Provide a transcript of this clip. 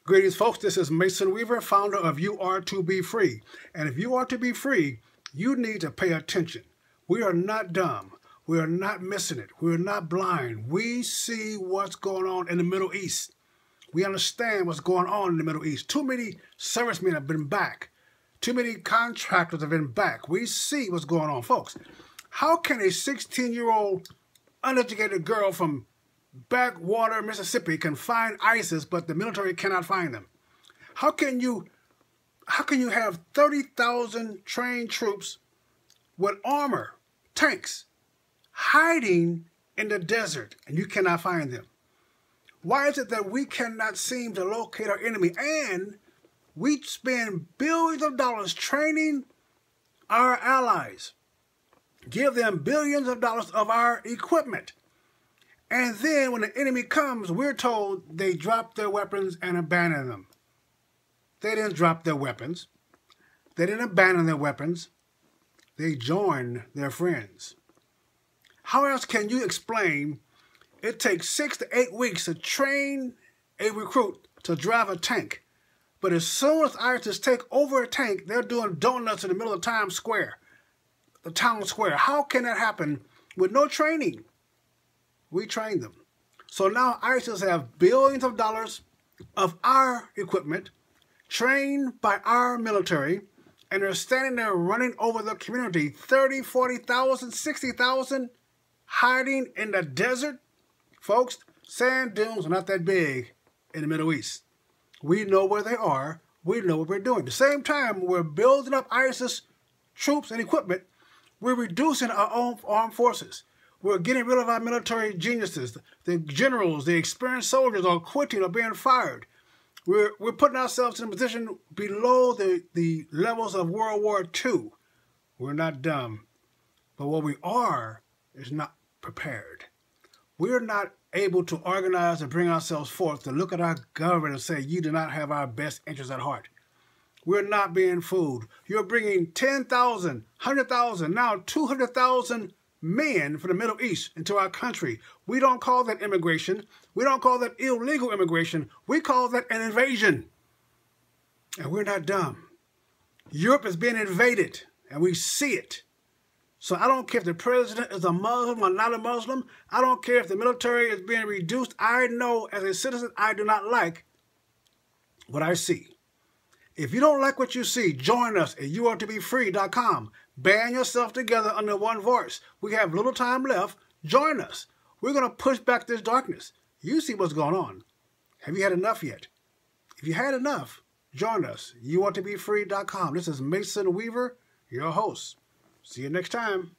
Greetings, folks. This is Mason Weaver, founder of You Are to Be Free. And if you are to be free, you need to pay attention. We are not dumb. We are not missing it. We are not blind. We see what's going on in the Middle East. We understand what's going on in the Middle East. Too many servicemen have been back. Too many contractors have been back. We see what's going on, folks. How can a 16-year-old uneducated girl from backwater Mississippi can find ISIS, but the military cannot find them? How can you have 30,000 trained troops with armor, tanks, hiding in the desert, and you cannot find them? Why is it that we cannot seem to locate our enemy, and we spend billions of dollars training our allies, give them billions of dollars of our equipment, and then when the enemy comes, we're told they dropped their weapons and abandoned them? They didn't drop their weapons. They didn't abandon their weapons. They joined their friends. How else can you explain it takes 6 to 8 weeks to train a recruit to drive a tank, but as soon as ISIS take over a tank, they're doing donuts in the middle of Times Square, the town square? How can that happen with no training? We trained them. So now ISIS have billions of dollars of our equipment, trained by our military, and they're standing there running over the community, 30, 40,000, 60,000, hiding in the desert. Folks, sand dunes are not that big in the Middle East. We know where they are. We know what we're doing. At the same time, we're building up ISIS troops and equipment. We're reducing our own armed forces. We're getting rid of our military geniuses. The generals, the experienced soldiers are quitting or being fired. We're putting ourselves in a position below the levels of World War II. We're not dumb. But what we are is not prepared. We're not able to organize and bring ourselves forth to look at our government and say, you do not have our best interests at heart. We're not being fooled. You're bringing 10,000, 100,000, now 200,000 men from the Middle East into our country. We don't call that immigration. We don't call that illegal immigration. We call that an invasion. And we're not dumb. Europe is being invaded, and we see it. So I don't care if the president is a Muslim or not a Muslim. I don't care if the military is being reduced. I know as a citizen, I do not like what I see. If you don't like what you see, join us at youartobefree.com. Band yourself together under one voice. We have little time left. Join us. We're going to push back this darkness. You see what's going on. Have you had enough yet? If you had enough, join us. youartobefree.com. This is Mason Weaver, your host. See you next time.